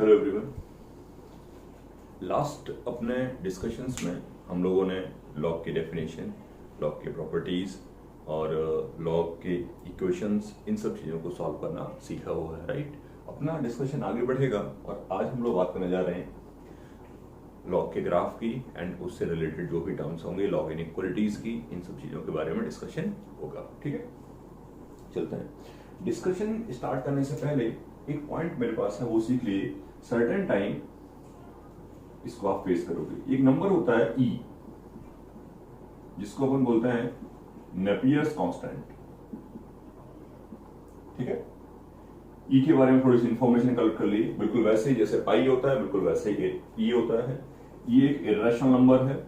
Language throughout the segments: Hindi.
Hello everyone. लास्ट अपने डिस्कशंस में हम लोगों ने लॉग की डेफिनेशन, लॉग की प्रॉपर्टीज और लॉग के इक्वेशंस, इन सब चीज़ों को सॉल्व करना सीखा हुआ है, राइट। अपना डिस्कशन आगे बढ़ेगा और आज हम लोग बात करने जा रहे हैं लॉग के ग्राफ की एंड उससे रिलेटेड जो भी टर्म्स होंगे, लॉग इनइक्वालिटीज की, इन सब चीज़ों के बारे में डिस्कशन होगा। ठीक है, चलते हैं। डिस्कशन स्टार्ट करने से पहले एक पॉइंट मेरे पास है, वो सीख लिए। सर्टेन टाइम इसको आप फेस करोगे। एक नंबर होता है ई, जिसको अपन बोलते हैं नेपियर्स कांस्टेंट। ठीक है, ई के बारे में थोड़ी सी इंफॉर्मेशन कलेक्ट कर ली। बिल्कुल वैसे ही जैसे पाई होता है, बिल्कुल वैसे ही ई होता है। ये एक इरेशनल नंबर है,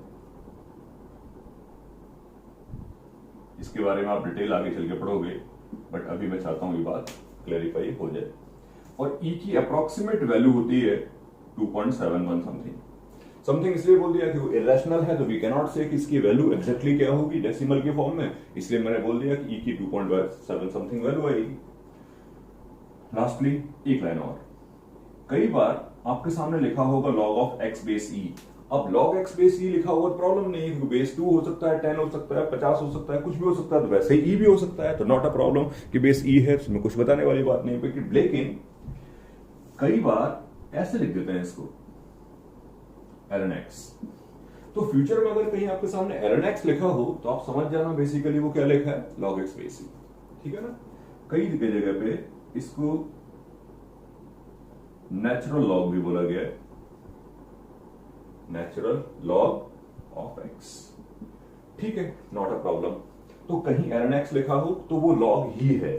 इसके बारे में आप डिटेल आगे चल के पढ़ोगे, बट अभी मैं चाहता हूं ये बात क्लैरिफाई हो जाए। और ई की अप्रोक्सीमेट वैल्यू होती है 2.71 समथिंग। इसलिए बोल दिया कि वो इरेशनल है, तो वी कैन नॉट से कि इसकी वैल्यू एग्जैक्टली क्या होगी डेसिमल के फॉर्म में, इसलिए मैंने बोल दिया कि ई की 2.7 समथिंग वैल्यू आएगी। लास्टली एक लाइन और, कई बार आपके सामने लिखा होगा log ऑफ x बेस ई। अब log x बेस ई लिखा हुआ प्रॉब्लम नहीं है, बेस 2 हो सकता है, 10 हो सकता है, 50 हो सकता है, कुछ भी हो सकता है, तो वैसे ही ई भी हो सकता है, तो नॉट अ प्रॉब्लम कि बेस ई है, उसमें कुछ बताने वाली बात नहीं है। लेकिन कई बार ऐसे लिख देते हैं इसको ln x, तो फ्यूचर में अगर कहीं आपके सामने ln x लिखा हो तो आप समझ जाना बेसिकली वो क्या लिखा है, log x बेस ई। ठीक है ना। कई जगह पे इसको नेचुरल लॉग भी बोला गया है, नेचुरल लॉग ऑफ x। ठीक है, नॉट अ प्रॉब्लम। तो कहीं ln x लिखा हो तो वो लॉग ही है,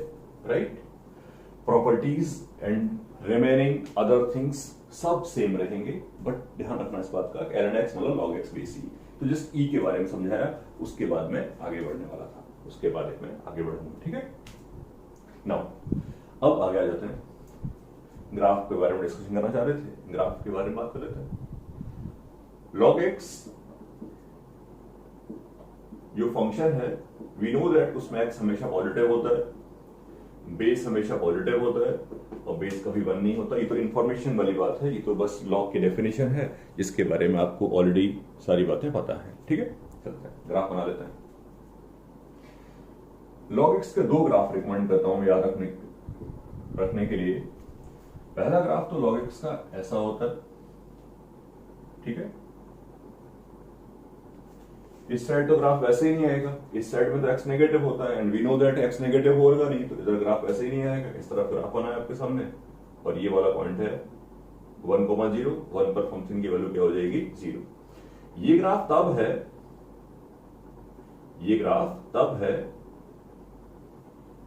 right. Properties and remaining other things सब सेम रहेंगे, बट ध्यान रखना इस बात का ln x मतलब log x बेस ई। तो जिस ई के बारे में समझाया, उसके बाद में आगे बढ़ने वाला था, उसके बाद में आगे बढ़ूंगा। ठीक है, नाउ अब आगे आ जाते हैं। ग्राफ के बारे में डिस्कशन करना चाह रहे थे, ग्राफ के बारे में बात कर लेते हैं। log x जो फंक्शन है, वी नो दैट उसमें x हमेशा पॉजिटिव होता है, बेस हमेशा पॉजिटिव होता है, और बेस कभी 1 नहीं होता। ये तो इंफॉर्मेशन वाली बात है, ये तो बस लॉग की डेफिनेशन है, जिसके बारे में आपको ऑलरेडी सारी बातें पता है। ठीक है, चलते हैं ग्राफ बना लेते हैं। log x के 2 ग्राफ रिकमेंड करता हूं याद रखने के लिए। पहला ग्राफ तो log x का ऐसा होता है, ठीक है। इस साइड तो ग्राफ वैसे ही नहीं आएगा, इस साइड में तो x नेगेटिव होता है, and we know that x negative होगा नहीं, तो इधर ग्राफ वैसे ही नहीं आएगा। इस तरफ ग्राफ बना है आपके सामने, और ये वाला पॉइंट है 1,0, 1 पर फंक्शन की वैल्यू क्या हो जाएगी, 0। ये ग्राफ तब है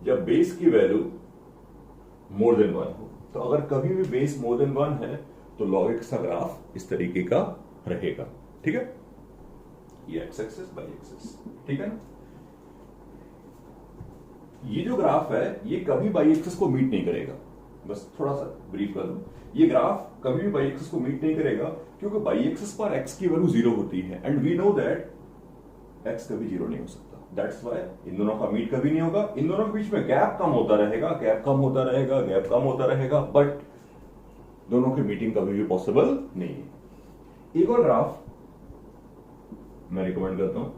जब बेस की वैल्यू मोर देन 1 हो। तो अगर कभी भी बेस मोर देन 1 है तो log x का ग्राफ इस तरीके का रहेगा। ठीक है, ये x एक्सिस बाई एक्सिस, ठीक है ना। ये जो ग्राफ है ये कभी बाई एक्सिस को मीट नहीं करेगा, बस थोड़ा सा ब्रीफ कर दूं। ये ग्राफ कभी भी बाई एक्सिस को मीट नहीं करेगा, क्योंकि बाई एक्सिस पर x की वैल्यू 0 होती है, and we know that x कभी 0 नहीं हो सकता। दैट्स व्हाई इन दोनों का मीट कभी नहीं होगा। इन दोनों के बीच में गैप कम होता रहेगा, गैप कम होता रहेगा, बट दोनों की मीटिंग कभी भी पॉसिबल नहीं है। एक और ग्राफ मैं रिकमेंड करता हूं,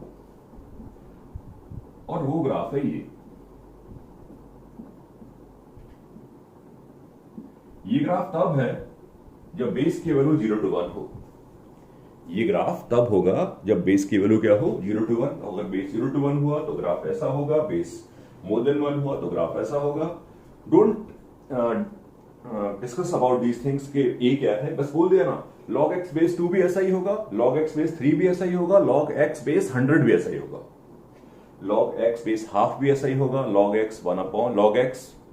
और वो ग्राफ है ये ग्राफ तब है जब बेस की वैल्यू 0 to 1 हो। ये ग्राफ तब होगा जब बेस की वैल्यू क्या हो, 0 to 1। अगर बेस 0 to 1 हुआ तो ग्राफ ऐसा होगा, बेस मोर देन 1 हुआ तो ग्राफ ऐसा होगा। Don't discuss about these things के ए क्या है, बस बोल दिया ना, log x बेस 2 भी ऐसा ही होगा, log x बेस 3 भी ऐसा ही होगा, log x बेस 100 भी ऐसा ही होगा, log x बेस हाफ भी ऐसा ही होगा, log x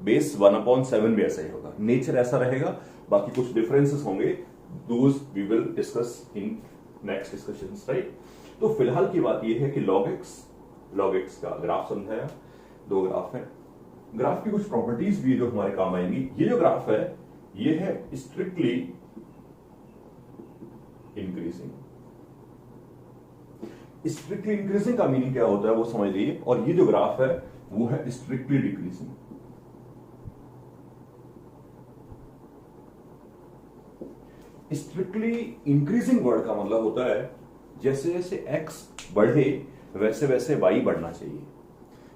बेस 1/7 भी ऐसा ही होगा। नेचर ऐसा रहेगा, बाकी कुछ डिफरेंसेस होंगे, those we will discuss in next discussions, right. तो फिलहाल की बात यह है कि log x का ग्राफ समझाया, 2 ग्राफ है। ग्राफ की कुछ प्रॉपर्टीज भी जो हमारे काम आएंगी। ये जो ग्राफ है ये है स्ट्रिक्टली इंक्रीजिंग। स्ट्रिक्टली इंक्रीजिंग का मीनिंग क्या होता है वो समझ लीजिए, और ये जो ग्राफ है वो है strictly decreasing. Strictly increasing word का मतलब होता है जैसे जैसे x बढ़े वैसे वैसे y बढ़ना चाहिए,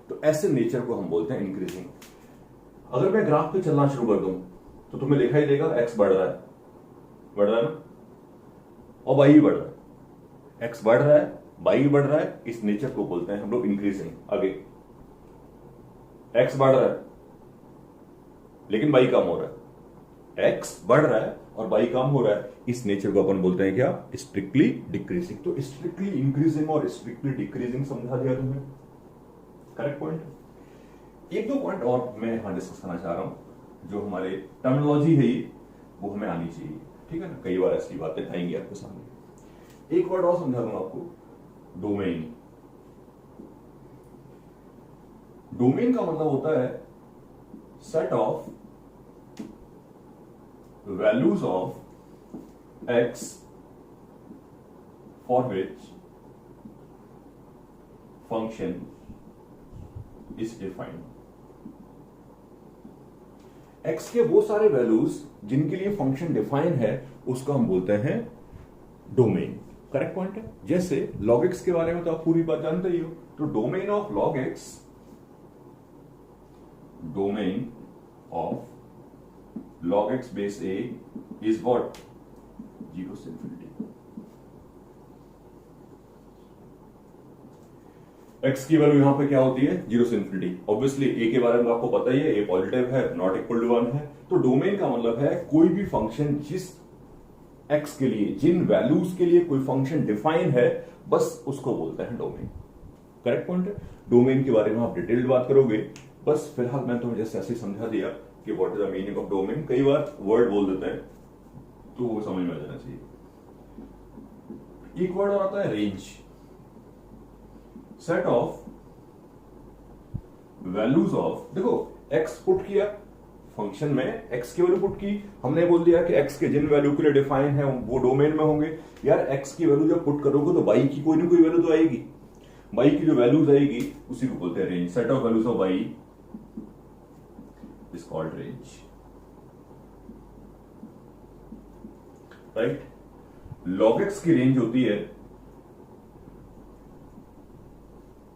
तो ऐसे नेचर को हम बोलते हैं इंक्रीजिंग। अगर मैं ग्राफ पे चलना शुरू कर दूं तो तुम्हें दिखाई देगा x बढ़ रहा है ना, और y भी बढ़ रहा है। x बढ़ रहा है, y भी बढ़ रहा है, इस नेचर को बोलते हैं हम लोग इंक्रीजिंग। आगे x बढ़ रहा है लेकिन y कम हो रहा है, x बढ़ रहा है और y कम हो रहा है, इस नेचर को अपन बोलते हैं क्या, स्ट्रिक्टली डिक्रीजिंग। तो स्ट्रिक्टली इंक्रीजिंग और स्ट्रिक्टली डिक्रीजिंग समझा दिया तुम्हें, करेक्ट पॉइंट। एक दो पॉइंट और मैं यहां डिस्कस करना चाह रहा हूं, जो हमारे टर्मिनोलॉजी है वो हमें आनी चाहिए, ठीक है ना, कई बार ऐसी बातें आएंगी आपके सामने। एक वर्ड और समझा दूं आपको, डोमेन। डोमेन का मतलब होता है set of values of x for which function is defined। x के वो सारे वैल्यूज जिनके लिए फंक्शन डिफाइन है उसको हम बोलते हैं डोमेन, करेक्ट पॉइंट है। जैसे log x के बारे में तो आप पूरी बात जानते ही हो, तो domain of log x, domain of log x base a is what? 0 से infinity। x की वैल्यू यहां पे क्या होती है, 0 से infinity। ऑब्वियसली a के बारे में आपको पता ही है, a पॉजिटिव है, नॉट इक्वल टू 1 है। तो डोमेन का मतलब है कोई भी फंक्शन जिस x के लिए, जिन वैल्यूज के लिए कोई फंक्शन डिफाइन है, बस उसको बोलते हैं डोमेन, करेक्ट पॉइंट है। डोमेन के बारे में आप डिटेल्ड बात करोगे, बस फिलहाल मैं तुम्हें जैसे ऐसे समझा दिया कि what is the meaning of domain. कई बार वर्ड बोल देते हैं तो वो समझ में आ जाना चाहिए। एक वर्ड और आता है range, set of values of, देखो x पुट किया फंक्शन में, x की वैल्यू पुट की, हमने बोल दिया कि x के जिन वैल्यू के लिए डिफाइन है वो डोमेन में होंगे। यार x की वैल्यू जब पुट करोगे तो y की कोई ना कोई वैल्यू तो आएगी, y की जो वैल्यूज आएगी उसी को बोलते हैं range. Set of values of y is called range, right? log x की रेंज होती है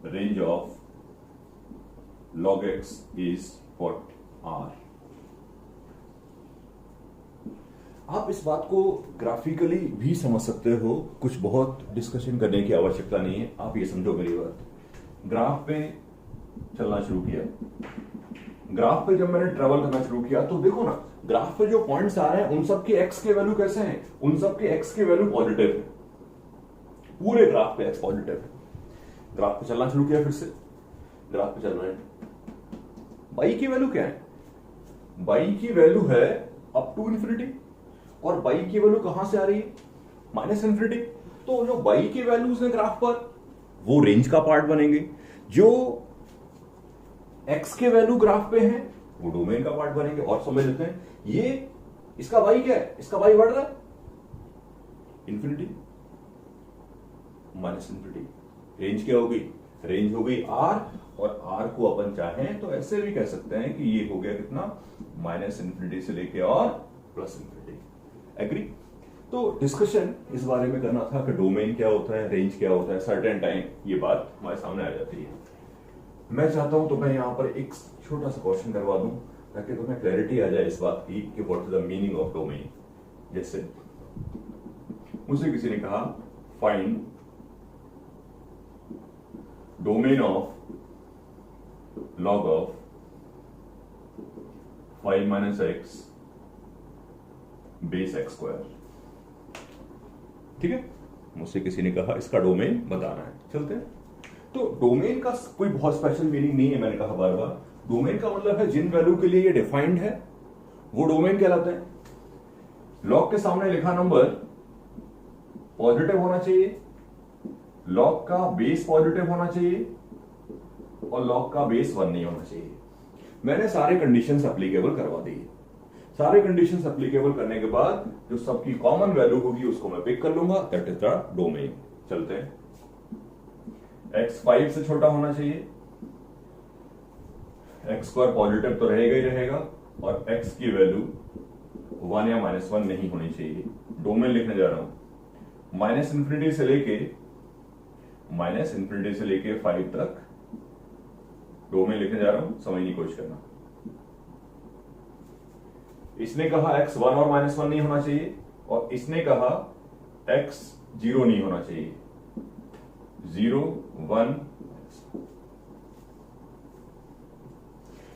range of log x is what? r। आप इस बात को ग्राफिकली भी समझ सकते हो, कुछ बहुत डिस्कशन करने की आवश्यकता नहीं है। आप ये समझो मेरी बात, ग्राफ पे चलना शुरू किया, ग्राफ पे जब मैंने ट्रेवल करना शुरू किया तो देखो ना, ग्राफ पे जो पॉइंट्स आ रहे हैं उन सब के एक्स के वैल्यू कैसे हैं, उन सब के एक्स के वैल्यू पॉजिटिव है, पूरे ग्राफ पे एक्स पॉजिटिव है। ग्राफ पे चलना शुरू किया, फिर से ग्राफ पे चल रहे हैं, बाई की वैल्यू क्या है, बाई की वैल्यू है अप टू इन्फिनिटी, और बाई की वैल्यू कहां से आ रही है, माइनस इन्फिनिटी। तो जो बाई की वैल्यूज है ग्राफ पर वो रेंज का पार्ट बनेंगे, जो x के वैल्यू ग्राफ पे हैं वो डोमेन का पार्ट बनेंगे। और समझ लेते हैं, ये इसका y क्या है, इसका y बढ़ रहा है इन्फिनिटी माइनस इन्फिनिटी, रेंज क्या होगी, रेंज हो गई r, और r को अपन चाहें तो ऐसे भी कह सकते हैं कि ये हो गया कितना, माइनस इन्फिनिटी से लेके और प्लस इन्फिनिटी। एग्री। तो डिस्कशन इस बारे में करना था कि डोमेन क्या होता है, रेंज क्या होता है, सर्टेन टाइम ये बात हमारे सामने आ जाती है। मैं चाहता हूं तो मैं यहां पर एक छोटा सा क्वेश्चन करवा दूं ताकि तुम्हें क्लैरिटी आ जाए इस बात की कि what is the meaning of domain. जैसे मुझसे किसी ने कहा find domain of log of 5 minus x base x square, ठीक है, मुझसे किसी ने कहा इसका डोमेन बताना है। चलते हैं। तो डोमेन का कोई बहुत स्पेशल मीनिंग नहीं है, मैंने कहा बार बार, डोमेन का मतलब है जिन वैल्यू के लिए ये डिफाइंड है वो डोमेन कहलाते हैं। लॉग के सामने लिखा नंबर पॉजिटिव होना चाहिए, लॉग का बेस पॉजिटिव होना चाहिए, और लॉग का बेस 1 नहीं होना चाहिए। मैंने सारे कंडीशंस एप्लीकेबल करवा दी। सारे कंडीशंस एप्लीकेबल करने के बाद जो सबकी कॉमन वैल्यू होगी उसको मैं पिक कर लूंगा, दैट इज द डोमेन। चलते हैं। x 5 से छोटा होना चाहिए, x स्क्वायर पॉजिटिव तो रहेगा ही रहेगा, और x की वैल्यू 1 या -1 नहीं होनी चाहिए। डोमेन लिखने जा रहा हूं, माइनस इंफिनिटी से लेके 5 तक डोमेन लिखने जा रहा हूं, समझने की कोशिश करना। इसने कहा x 1 और -1 नहीं होना चाहिए, और इसने कहा x 0 नहीं होना चाहिए। 0 1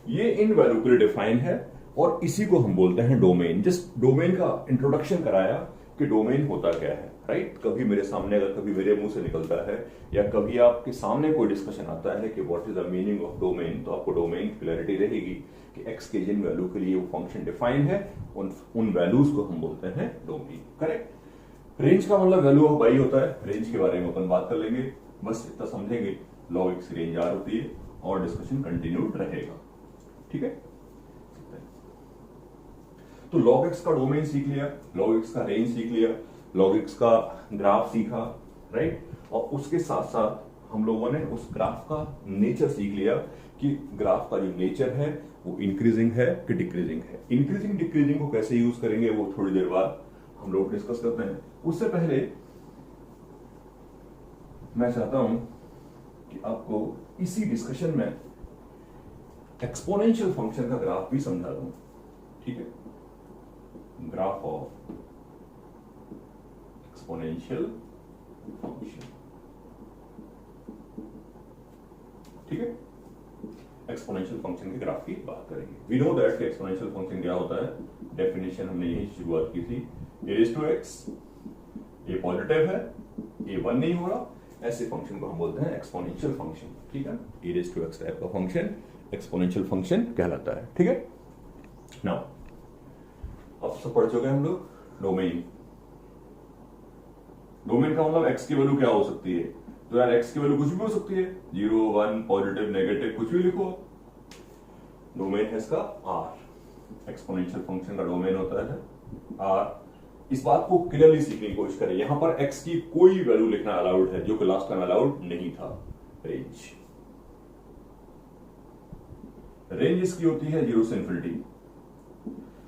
ये इन वैल्यू के लिए डिफाइन है, और इसी को हम बोलते हैं डोमेन। जिस डोमेन का इंट्रोडक्शन कराया कि डोमेन होता क्या है, राइट। कभी मेरे सामने, अगर कभी मेरे मुंह से निकलता है या कभी आपके सामने कोई डिस्कशन आता है कि what is the meaning of domain, तो आपको डोमेन की क्लैरिटी रहेगी कि x के जिन वैल्यू के लिए वो फंक्शन डिफाइन है उन वैल्यूज को हम बोलते हैं डोमेन, करेक्ट। रेंज का मतलब वैल्यू ऑफ y होता है। रेंज के बारे में अपन बात कर लेंगे, बस इतना समझेंगे। log x की रेंज r होती है और डिस्कशन कंटिन्यूड रहेगा, ठीक है। तो log x का डोमेन सीख लिया, log x का रेंज सीख लिया, log x का ग्राफ सीखा, राइट। और उसके साथ साथ हम लोगों ने उस ग्राफ का नेचर सीख लिया कि ग्राफ का जो नेचर है वो इंक्रीजिंग है कि डिक्रीजिंग है। इंक्रीजिंग डिक्रीजिंग को कैसे यूज करेंगे वो थोड़ी देर बाद हम लोग डिस्कस करते हैं। उससे पहले मैं चाहता हूं कि आपको इसी डिस्कशन में एक्सपोनेंशियल फंक्शन का ग्राफ भी समझा दूं, ठीक है। ग्राफ ऑफ एक्सपोनेंशियल फंक्शन, ठीक है। एक्सपोनेंशियल फंक्शन के ग्राफ की बात करेंगे। वी नो दैट कि एक्सपोनेंशियल फंक्शन क्या होता है, डेफिनेशन हमने यही शुरुआत की थी। ए रेज़ टू एक्स, ये पॉजिटिव है, ये 1 नहीं हो रहा, ऐसे फंक्शन को हम बोलते हैं एक्सपोनेंशियल फंक्शन, ठीक है। ए रेज़ टू एक्स टाइप का फंक्शन एक्सपोनेंशियल फंक्शन कहलाता है, ठीक है। नाउ अब सब पढ़ चुके हैं हम लोग डोमेन। डोमेन का मतलब x की वैल्यू क्या हो सकती है, तो यार x की वैल्यू कुछ भी हो सकती है, 0 1 पॉजिटिव नेगेटिव कुछ भी लिखो। डोमेन है इसका r, एक्सपोनेंशियल फंक्शन का डोमेन होता है r। इस बात को क्लियरली सीखने की कोशिश करें। यहां पर x की कोई वैल्यू लिखना अलाउड है जो कि लास्ट टाइम अलाउड नहीं था। रेंज इसकी होती है 0 से इंफिनिटी।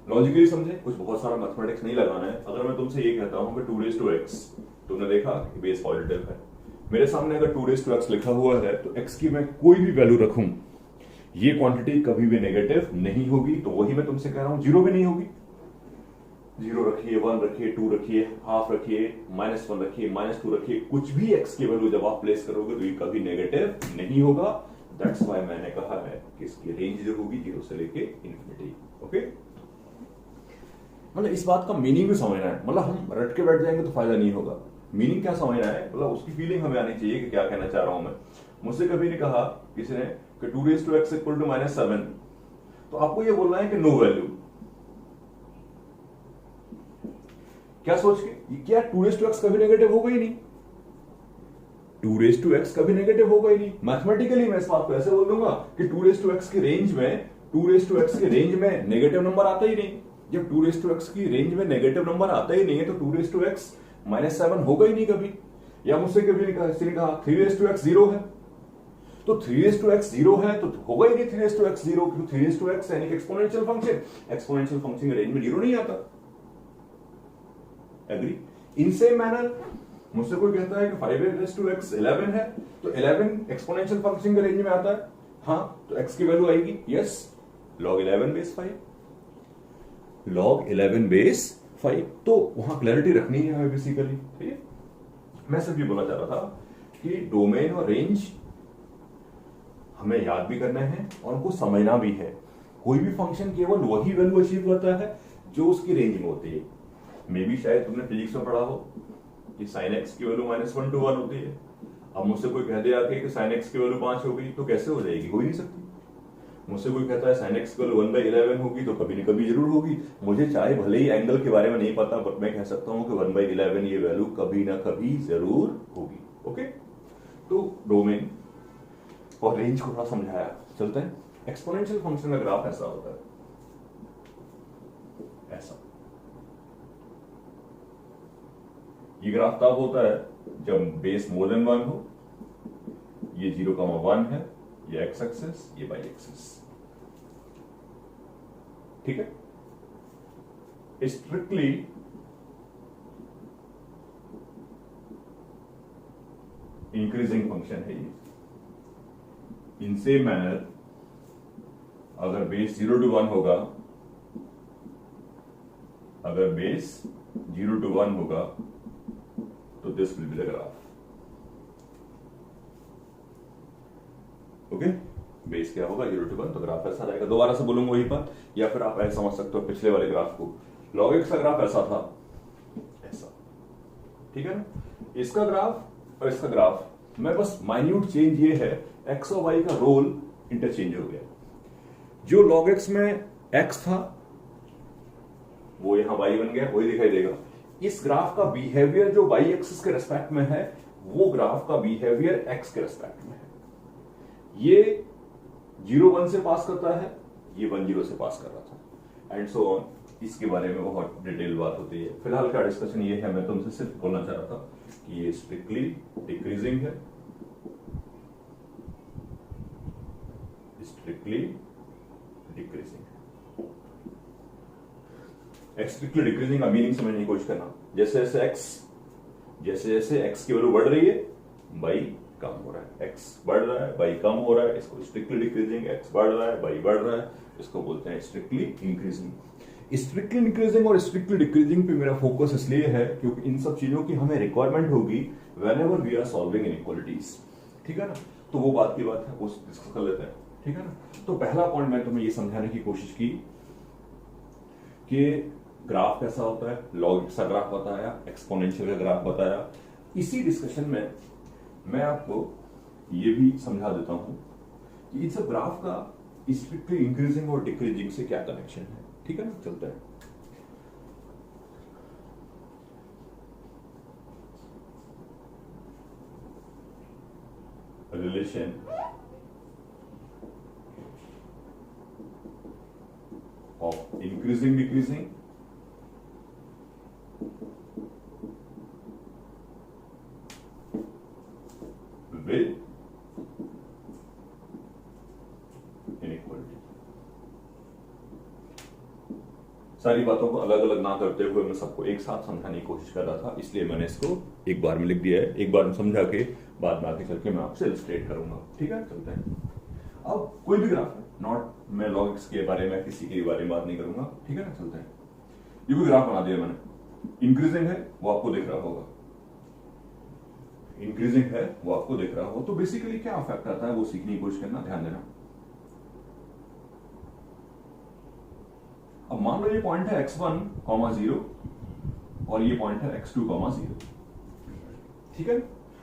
लॉजिकली समझे, कुछ बहुत सारा मैथमेटिक्स नहीं लगाना है। अगर मैं तुमसे ये कहता हूं कि 2 रेज़ टू x, तुमने देखा कि बेस पॉजिटिव है, मेरे सामने अगर 2 रेज़ टू x लिखा हुआ है तो x की मैं कोई भी वैल्यू रखूं, ये क्वांटिटी कभी भी नेगेटिव नहीं होगी। तो वही मैं तुमसे कह रहा हूं, 0 भी नहीं होगी। 0 रखिए, 1 रखिए, 2 रखिए, हाफ रखिए, -1 रखिए, -2 रखिए, कुछ भी x की वैल्यू जब आप प्लेस करोगे तो ये कभी नेगेटिव नहीं होगा। दैट्स व्हाई मैंने कहा है कि इसकी रेंज जो होगी 0 से लेके इंफिनिटी, ओके। मतलब इस बात का मीनिंग भी समझना है, मतलब हम रट के बैठ जाएंगे तो फायदा नहीं होगा। मीनिंग क्या समझना है, मतलब उसकी फीलिंग हमें आनी चाहिए कि क्या कहना चाह रहा हूं मैं। मुझसे कभी नहीं कहा किसी ने कि 2 raise to x equal to -7, तो आपको ये बोलना है कि नो वैल्यू। क्या सोच के, क्या 2 रेज़ टू x कभी नेगेटिव होगा ही नहीं, 2 रेज़ टू x कभी नेगेटिव होगा ही नहीं। मैथमेटिकली मैं इस बात को ऐसे बोल दूंगा कि 2 रेज़ टू x की रेंज में, 2 रेज़ टू x की रेंज में नेगेटिव नंबर आता ही नहीं। जब 2 रेज़ टू x की रेंज में नेगेटिव नंबर आता ही नहीं है तो 2 रेज़ टू x -7 होगा ही नहीं कभी। या मुझसे कभी नहीं कहा, किसी ने कहा 3 रेज़ टू x 0 है, तो 3 रेज़ टू x 0 है तो होगा ही नहीं 3 रेज़ टू x 0, क्योंकि 3 रेज़ टू x यानी कि एक्सपोनेंशियल फंक्शन, एक्सपोनेंशियल फंक्शन की रेंज में 0 नहीं आता। एग्री। इन सेम मैनर मुझसे कोई कहता है कि 5 रेज़ टू x 11 है, तो 11 एक्सपोनेंशियल फंक्शन के रेंज में आता है, हाँ, तो x की वैल्यू आएगी, yes, log 11 base 5, log 11 base 5। तो वहां क्लैरिटी रखनी है हमें बेसिकली, ठीक है। मैं सिर्फ ये बोलना चाह रहा था कि डोमेन और रेंज हमें याद भी करना है और उनको समझना भी है। कोई भी फंक्शन केवल वही वैल्यू अचीव करता है जो उसकी रेंज में होती है। मे भी शायद तुमने फिजिक्स में पढ़ा हो कि sin x की वैल्यू -1 to 1 होती है। अब मुझसे कोई कह दे आके कि sin x की वैल्यू 5 हो गई, तो कैसे हो जाएगी, हो ही नहीं सकती। मुझसे कोई कहता है sin x की वैल्यू 1/11 होगी, तो कभी न कभी जरूर होगी। मुझे चाहे भले ही एंगल के बारे में नहीं पता, बट मैं कह सकता हूं कि 1/11 ये वैल्यू कभी ना कभी जरूर होगी, ओके। तो डोमेन और रेंज को थोड़ा समझाया, चलते हैं। एक्सपोनेंशियल फंक्शन का ग्राफ ऐसा होता है, ऐसा। ये ग्राफ तब होता है जब बेस मोर देन 1 हो, ये 0,1 है, ये x एक्सिस, ये y एक्सिस, ठीक है। स्ट्रिक्टली इंक्रीजिंग फंक्शन है ये। इन सेम मैनर अगर बेस 0 to 1 होगा, अगर बेस 0 to 1 होगा तो this will be the graph. Okay, base क्या होगा 0 to 1, तो ग्राफ ऐसा रहेगा। दोबारा से बोलूंगा वही बात, या फिर आप ऐसा समझ सकते हो पिछले वाले ग्राफ को, log x का ग्राफ ऐसा था, ऐसा, ठीक है ना। इसका ग्राफ और इसका ग्राफ में बस माइन्यूट चेंज ये है, x और y का रोल इंटरचेंज हो गया। जो log x में x था वो यहां y बन गया, वही दिखाई देगा। इस ग्राफ का बिहेवियर जो y एक्सिस के रेस्पेक्ट में है, वो ग्राफ का बिहेवियर x के रेस्पेक्ट में है। ये 0-1 से पास करता है, ये 1-0 से पास कर रहा था, एंड सो ऑन। इसके बारे में बहुत डिटेल बात होती है। फिलहाल का डिस्कशन ये है, मैं तुमसे सिर्फ बोलना चाह रहा था कि ये स्ट्रिक्टली डिक्रीजिंग है, स्ट्रिक्टली डिक्रीजिंग है। स्ट्रिक्टली डिक्रीजिंग का मीनिंग समझने की कोशिश करना। जैसे जैसे x की वैल्यू बढ़ रही है, y कम हो रहा है, x बढ़ रहा है, y कम हो रहा है, इसको स्ट्रिक्टली डिक्रीजिंग। x बढ़ रहा है, y बढ़ रहा है, इसको बोलते हैं स्ट्रिक्टली इंक्रीजिंग। स्ट्रिक्टली इंक्रीजिंग और स्ट्रिक्टली डिक्रीजिंग पे मेरा फोकस इसलिए है क्योंकि इन सब चीजों की हमें रिक्वायरमेंट होगी whenever we are solving inequalities, ठीक है ना। तो वो बात की बात है, वो डिस्कस कर लेते हैं, ठीक है ना। तो पहला पॉइंट मैं तुम्हें ये समझाने की कोशिश की कि ग्राफ कैसा होता है, लॉग का ग्राफ बताया, एक्सपोनेंशियल का ग्राफ बताया। इसी डिस्कशन में मैं आपको ये भी समझा देता हूं कि इन सब ग्राफ का स्ट्रिक्टली इंक्रीजिंग और डिक्रीजिंग से क्या कनेक्शन है, ठीक है ना। चलते हैं। Relation of increasing decreasing with inequality. सारी बातों को अलग अलग ना करते हुए मैं सबको एक साथ समझाने की कोशिश कर रहा था, इसलिए मैंने इसको एक बार में लिख दिया है। एक बार में समझा के बाद में आगे चल के मैं आपसे इलस्ट्रेट करूंगा, ठीक है। चलते हैं। अब कोई भी ग्राफ है, नॉट मैं log x के बारे में किसी के बारे में बात नहीं करूंगा, ठीक है ना। चलते हैं। ये कोई ग्राफ बना दिया मैंने, इंक्रीजिंग है वो आपको दिख रहा होगा, इंक्रीजिंग है वो आपको दिख रहा हो। तो बेसिकली क्या इफेक्ट आता है वो सीखने की कोशिश करना, ध्यान देना। अब मान लो ये पॉइंट है x1, 0 और ये पॉइंट है x2, 0, ठीक है।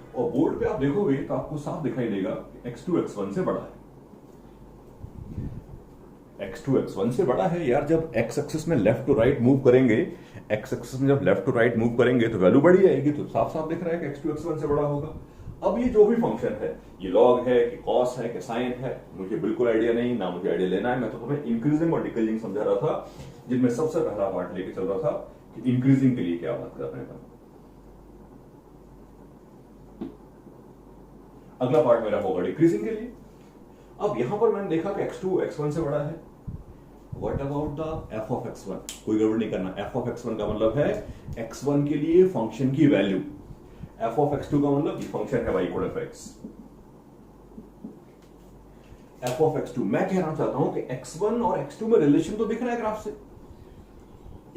और बोर्ड पे आप देखोगे तो आपको साफ दिखाई देगा कि x2 x1 से बड़ा है। x2 x1 से बड़ा है यार। जब x एक्सिस में लेफ्ट टू राइट मूव करेंगे, x एक्सिस में जब लेफ्ट टू राइट मूव करेंगे तो वैल्यू बढ़ी जाएगी, तो साफ साफ दिख रहा है कि x2 x1 से बड़ा होगा। अब ये जो भी फंक्शन है, ये लॉग है कि कॉस है कि साइन है, मुझे बिल्कुल आइडिया नहीं, ना मुझे आइडिया लेना है। मैं तो तुम्हें इंक्रीजिंग और डिक्रीजिंग समझा रहा था, जिनमें सबसे पहला पार्ट लेके चल रहा था कि इंक्रीजिंग के लिए क्या बात कर रहे हैं। अगला पार्ट मेरा होगा डिक्रीजिंग के लिए। अब यहां पर मैंने देखा कि x2 x1 से बड़ा है। What about the f of x1? कोई गड़बड़ नहीं करना। f of x1 का मतलब है x1 के लिए फंक्शन की वैल्यू, f of x2 का मतलब फंक्शन है y equal f(x). f of x2 मैं कहना चाहता हूं कि x1 और x2 में रिलेशन तो दिख रहा है ग्राफ से,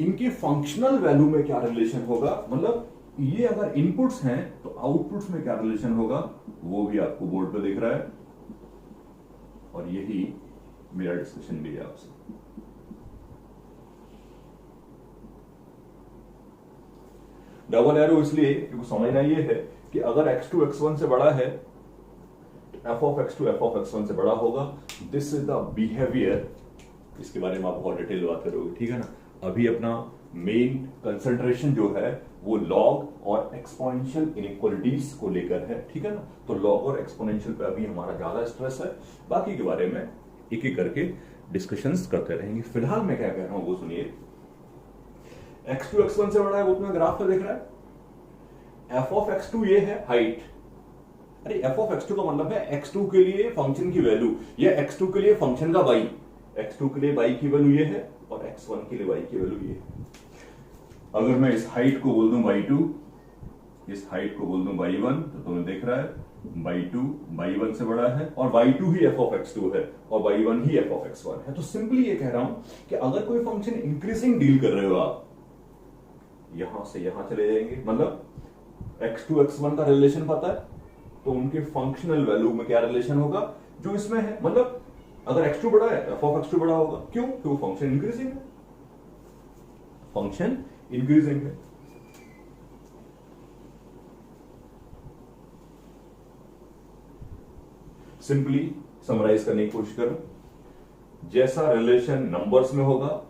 इनके फंक्शनल वैल्यू में क्या रिलेशन होगा, मतलब ये अगर इनपुट्स हैं तो आउटपुट्स में क्या रिलेशन होगा, वो भी आपको बोर्ड पे दिख रहा है। और यही मेरा डिस्कशन भी है आपसे। डबल एरो इसलिए क्योंकि समझना ये है कि अगर x2 x1 से बड़ा है तो f of x2 f of x1 से बड़ा होगा। This is the behaviour. इसके बारे में आप बहुत डिटेल बात करोगे, ठीक है ना। अभी अपना मेन कंसंट्रेशन जो है वो लॉग और एक्सपोनेंशियल इनइक्वालिटीज को लेकर है, ठीक है ना। तो लॉग और एक्सपोनेंशियल पे अभी हमारा ज्यादा स्ट्रेस है, बाकी के बारे में एक एक करके डिस्कशंस करते रहेंगे। फिलहाल मैं क्या कह रहा हूं वो सुनिए। x2 x1 से बड़ा है, वो तुम्हें ग्राफ पे दिख रहा है। f of x2 ये है हाइट। अरे f of x2 का मतलब है x2 के लिए फंक्शन की वैल्यू, या x2 के लिए फंक्शन का y। x2 के लिए y की वैल्यू ये है और x1 के लिए y की वैल्यू ये। अगर मैं इस हाइट को बोल दूं y2, इस हाइट को बोल दूं y1, तो तुम्हें दिख रहा है y2 y1 से बड़ा है और y2 he f of x2 है और y1 he f of x1 है। तो सिंपली ये कह रहा हूं कि अगर कोई फंक्शन इंक्रीजिंग डील कर रहे हो आप, यहां से यहां चले जाएंगे, मतलब x2 x1 का रिलेशन पता है, तो उनके फंक्शनल वैल्यू में क्या रिलेशन होगा जो इसमें है। मतलब अगर x2 बड़ा है f of x2 बड़ा होगा। क्यों? क्यों? फंक्शन इंक्रीजिंग है, फंक्शन इंक्रीजिंग है। सिंपली समराइज करने की कोशिश करो, जैसा रिलेशन नंबर्स में होगा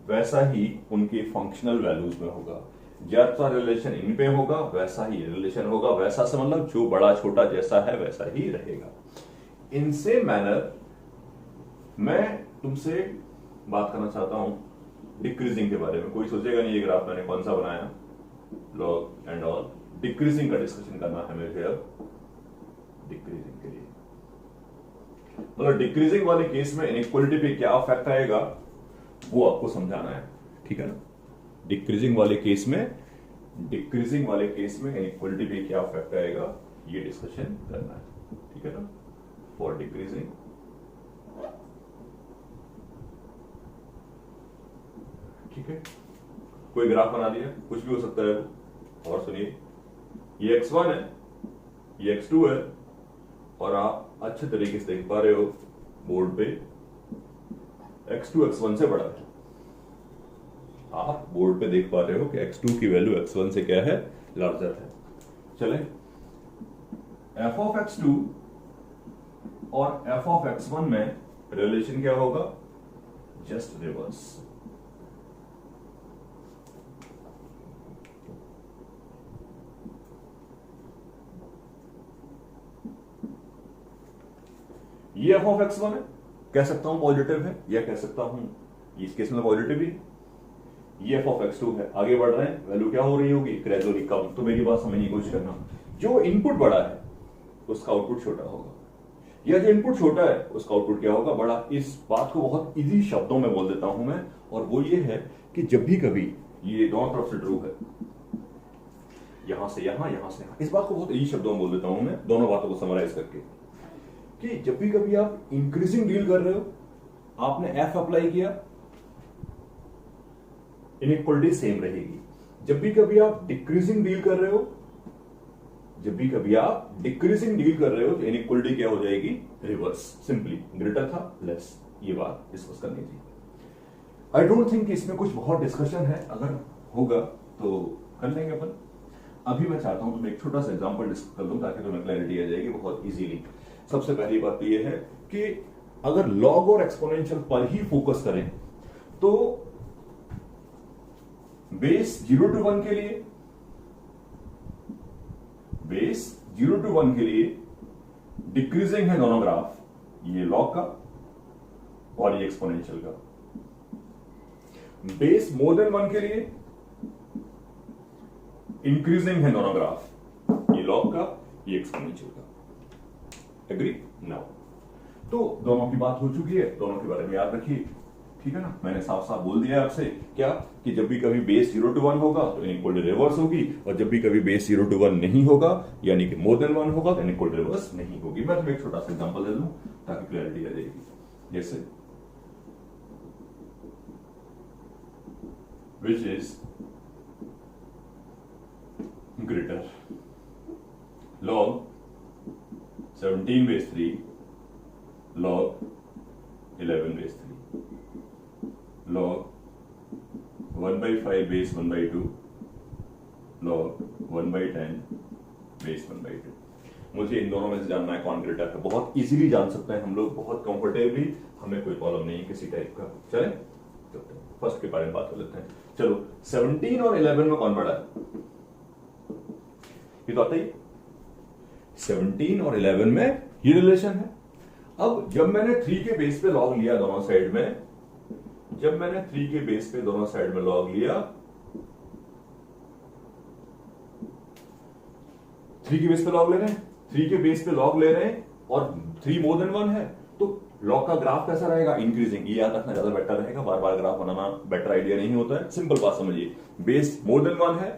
वैसा ही उनके फंक्शनल वैल्यूज में होगा। जैसा रिलेशन इन पे होगा वैसा ही रिलेशन होगा। वैसा से मतलब जो बड़ा छोटा जैसा है वैसा ही रहेगा। इन सेम मैनर मैं तुमसे बात करना चाहता हूं डिक्रीजिंग के बारे में। कोई सोचेगा नहीं ये ग्राफ मैंने कौन सा बनाया, लॉग एंड ऑल। डिक्रीजिंग का डिस्कशन करना है मेरे अब, डिक्रीजिंग के लिए। मतलब डिक्रीजिंग वाले केस में इनइक्वालिटी पे क्या इफेक्ट आएगा वो आपको समझाना है, ठीक है ना। डिक्रीजिंग वाले केस में इनइक्वालिटी पे क्या इफेक्ट आएगा ये डिस्कशन करना है, ठीक है ना। फॉर डिक्रीजिंग ठीक है, कोई ग्राफ बना दिया, कुछ भी हो सकता है। और सुनिए, ये x1 है, ये x2 है और आप अच्छे तरीके से देख पा रहे हो बोर्ड पे x2 x1 से बड़ा है। आप बोर्ड पे देख पा रहे हो कि x2 की वैल्यू x1 से क्या है, लार्जर है। चले, f of x2 और f of x1 में रिलेशन क्या होगा, जस्ट रिवर्स। ये f of x1 है, कह सकता हूं पॉजिटिव है या कह सकता हूं इस केस में पॉजिटिव ही। ये f of x2 है, आगे बढ़ रहे हैं, वैल्यू क्या हो रही होगी, ग्रेजुअली कम। तो मेरी बात समझने की कोशिश करना, जो इनपुट बड़ा है उसका आउटपुट छोटा होगा, या जो इनपुट छोटा है उसका आउटपुट क्या होगा, बड़ा। इस बात को बहुत इजी शब्दों में बोल देता हूं मैं, और वो ये है कि जब भी कभी ये दोनों तरफ से ट्रू है, यहां से यहां, यहां से यहां, इस बात को बहुत इजी शब्दों में बोल देता हूं मैं, दोनों बातों को समराइज करके, कि जब भी कभी आप इंक्रीजिंग डील कर रहे हो, आपने f अप्लाई किया, इनइक्वालिटी सेम रहेगी। जब भी कभी आप डिक्रीजिंग डील कर रहे हो, तो इनइक्वालिटी क्या हो जाएगी, रिवर्स। सिंपली ग्रेटर था लेस, ये बात डिस्कस करनी थी। आई डोंट थिंक इसमें कुछ बहुत डिस्कशन है, अगर होगा तो कर लेंगे अपन। अभी मैं चाहता हूं तुम्हें एक छोटा सा एग्जांपल डिस्कस कर दूं ताकि तुम्हें क्लैरिटी आ जाएगी बहुत इजीली। सबसे पहली बात तो ये है कि अगर लॉग और एक्सपोनेंशियल पर ही फोकस करें तो बेस 0 to 1 के लिए, बेस 0 to 1 के लिए डिक्रीजिंग है दोनों ग्राफ, ये लॉग का और ये एक्सपोनेंशियल का। बेस मोर देन 1 के लिए इंक्रीजिंग है दोनों ग्राफ, ये लॉग का, ये एक्सपोनेंशियल का। एग्री? नाउ तो दोनों की बात हो चुकी है, दोनों के बारे में याद रखिए, ठीक है ना। मैंने साफ साफ बोल दिया आपसे क्या, कि जब भी कभी बेस 0 to 1 होगा तो इनइक्वालिटी रिवर्स होगी, और जब भी कभी बेस 0 to 1 नहीं होगा यानी कि मोर देन 1 होगा तो इनइक्वालिटी रिवर्स नहीं होगी। मैं तुम्हें एक छोटा सा एग्जांपल दे दूं ताकि क्लैरिटी आ जाएगी। जैसे which is greater log 17 base 3 log 11 base 3 log 1 by 5 base 1 by 2 log 1 by 10 base 1 by 2। मुझे इन दोनों में से जानना है कौन ग्रेटर है। बहुत इजीली जान सकते हैं हम लोग, बहुत कंफर्टेबली, हमें कोई प्रॉब्लम नहीं है किसी टाइप का। चले तो फर्स्ट के बारे में बात कर लेते हैं। चलो 17 और 11 में कौन बड़ा है, ये तो आता ही। 17 और 11 में ये रिलेशन है। अब जब मैंने 3 के बेस पे लॉग लिया दोनों साइड में, जब मैंने 3 के बेस पे दोनों साइड में लॉग लिया, 3 के बेस पे लॉग ले रहे हैं, 3 के बेस पे लॉग ले रहे हैं और 3 मोर देन 1 है, तो लॉग का ग्राफ कैसा रहेगा, इंक्रीजिंग। ये याद रखना ज्यादा बेटर रहेगा, बार बार ग्राफ बनाना बेटर आइडिया नहीं होता है। सिंपल बात समझिए, बेस मोर देन 1 है,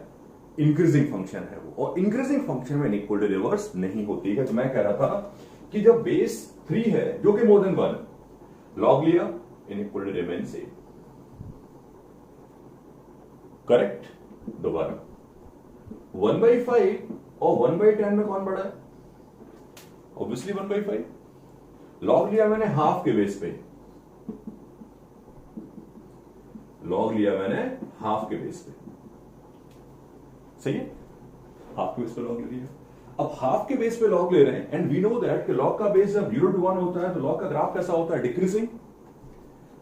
इंक्रीजिंग फंक्शन है वो, और इंक्रीजिंग फंक्शन में इनइक्वालिटी रिवर्स नहीं होती है। तो मैं कह रहा था कि जब बेस 3 है जो कि मोर देन 1, लॉग लिया, इनइक्वालिटी रिमेन सेम। करेक्ट। दोबारा 1/5 और 1/10 में कौन बड़ा है? ऑब्वियसली 1/5। लॉग लिया मैंने हाफ के बेस पे, लॉग लिया मैंने हाफ के बेस पे, सही है, हाफ के बेस पे लॉग ले लिया। अब हाफ के बेस पे लॉग ले रहे हैं, एंड वी नो दैट कि लॉग का बेस जब 0 to 1 होता है तो लॉग का ग्राफ कैसा होता है, डिक्रीजिंग।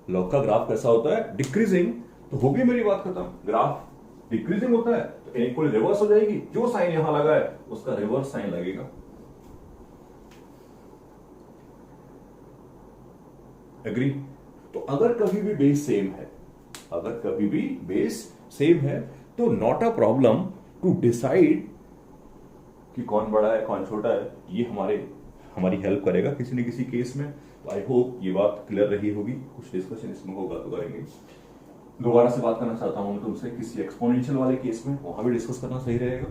लॉग का ग्राफ कैसा होता है, डिक्रीजिंग। तो हो गई मेरी बात खत्म, ग्राफ डिक्रीजिंग होता है तो इनइक्वालिटी रिवर्स हो जाएगी, जो साइन यहां लगा है उसका रिवर्स साइन लगेगा। एग्री? तो अगर कभी भी बेस सेम है, अगर कभी भी बेस सेम है तो not a problem to decide कि कौन बड़ा है कौन छोटा है। ये हमारी हेल्प करेगा किसी न किसी केस में। तो आई होप ये बात क्लियर रही होगी। कुछ डिस्कशन इसमें होगा तो करेंगे। दोबारा से बात करना चाहता हूं तुमसे किसी एक्सपोनेंशियल वाले केस में, वहां भी डिस्कस करना सही रहेगा।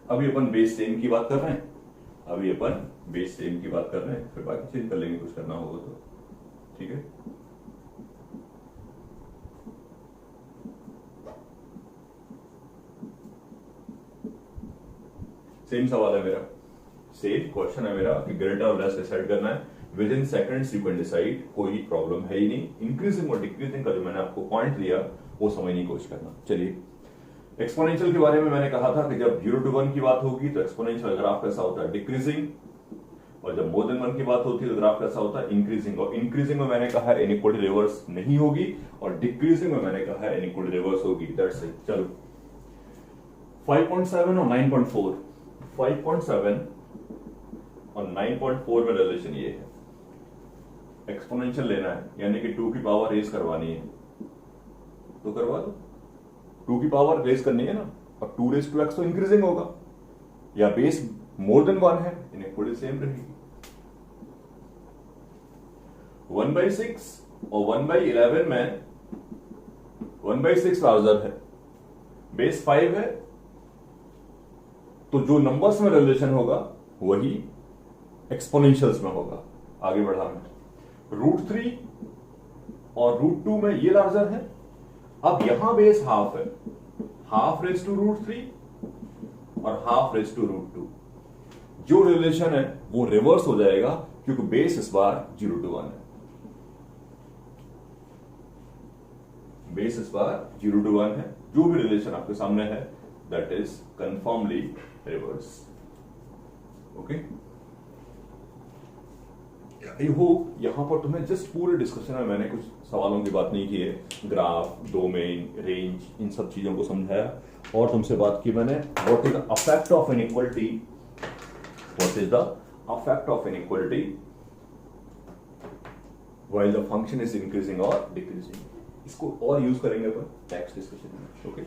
अभी अपन बेस सेम की बात कर रहे हैं, अभी अपन बेस सेम की बात कर रहे हैं, फिर बाकी चेंज कर लेंगे कुछ करना होगा तो, ठीक है। सेम सवाल है मेरा, सेम क्वेश्चन है मेरा कि ग्रेटर और लेस डिसाइड करना है, with in seconds you can decide, कोई प्रॉब्लम है ही नहीं। इंक्रीजिंग और डिक्रीजिंग का जो मैंने आपको पॉइंट दिया वो समझने की कोशिश करना। चलिए, एक्सपोनेंशियल के बारे में मैंने कहा था कि जब 0 to 1 की बात होगी तो एक्सपोनेंशियल ग्राफ कैसा होता है, डिक्रीजिंग, और जब मोर देन 1 की बात होती है तो ग्राफ कैसा होता है, इंक्रीजिंग। और इंक्रीजिंग में मैंने कहा है इनइक्वालिटी रिवर्स नहीं होगी, और डिक्रीजिंग में मैंने कहा है इनइक्वालिटी रिवर्स होगी। That's it. चलो 5.7 और 9.4, 5.7 और 9.4 में रिलेशन ये है, एक्सपोनेंशियल लेना है यानी कि 2 की पावर रेज करवानी है तो करवा दो, 2 की पावर रेज करनी है ना, और 2 raised to x तो इंक्रीजिंग होगा, या बेस मोर देन 1 है, इनइक्वालिटी सेम रहेगी। 1/6 और 1/11 में 1/6 लार्जर है, बेस 5 है, तो जो नंबर्स में रिलेशन होगा वही एक्सपोनेंशियल्स में होगा। आगे बढ़ा मैं, √3 और √2 में ये लार्जर है। अब यहां बेस हाफ है, हाफ रेज टू √3 और हाफ रेज टू √2, जो रिलेशन है वो रिवर्स हो जाएगा क्योंकि बेस इस बार 0 to 1 है, बेस इस बार 0 to 1 है। जो भी रिलेशन आपके सामने है that is कंफर्मली reverse. Okay, I hope यहां पर तुम्हें जस्ट पूरे डिस्कशन में मैंने कुछ सवालों की बात नहीं की है, ग्राफ, डोमेन, रेंज, इन सब चीजों को समझाया, और तुमसे बात की मैंने what is the affect of inequality, what is the affect of inequality while the function is increasing और डिक्रीजिंग। इसको और यूज करेंगे अपन नेक्स्ट डिस्कशन में। ओके।